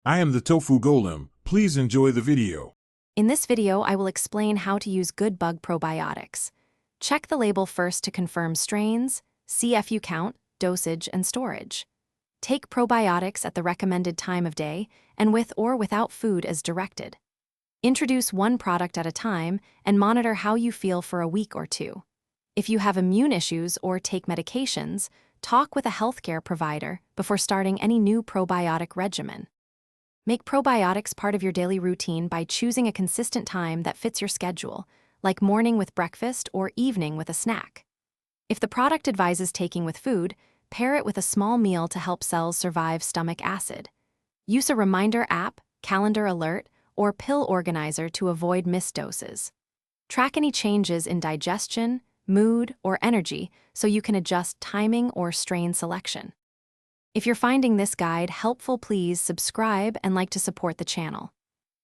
I am the Tofu Golem. Please enjoy the video. In this video, I will explain how to use good bug probiotics. Check the label first to confirm strains, CFU count, dosage, and storage. Take probiotics at the recommended time of day and with or without food as directed. Introduce one product at a time and monitor how you feel for a week or two. If you have immune issues or take medications, talk with a healthcare provider before starting any new probiotic regimen. Make probiotics part of your daily routine by choosing a consistent time that fits your schedule, like morning with breakfast or evening with a snack. If the product advises taking with food, pair it with a small meal to help cells survive stomach acid. Use a reminder app, calendar alert, or pill organizer to avoid missed doses. Track any changes in digestion, mood, or energy so you can adjust timing or strain selection. If you're finding this guide helpful, please subscribe and like to support the channel.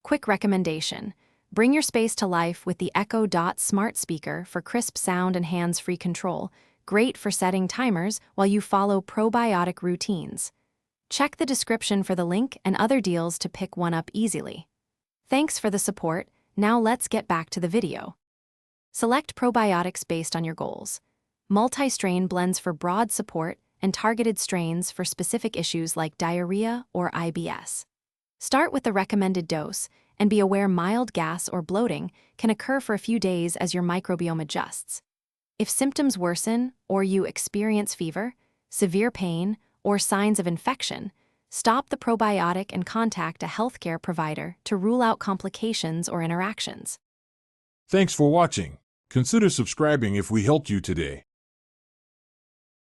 Quick recommendation: bring your space to life with the Echo Dot smart speaker for crisp sound and hands-free control, great for setting timers while you follow probiotic routines. Check the description for the link and other deals to pick one up easily. Thanks for the support. Now let's get back to the video. Select probiotics based on your goals. Multi-strain blends for broad support and targeted strains for specific issues like diarrhea or IBS. Start with the recommended dose and be aware mild gas or bloating can occur for a few days as your microbiome adjusts. If symptoms worsen or you experience fever, severe pain, or signs of infection, stop the probiotic and contact a healthcare provider to rule out complications or interactions. Thanks for watching. Consider subscribing if we helped you today.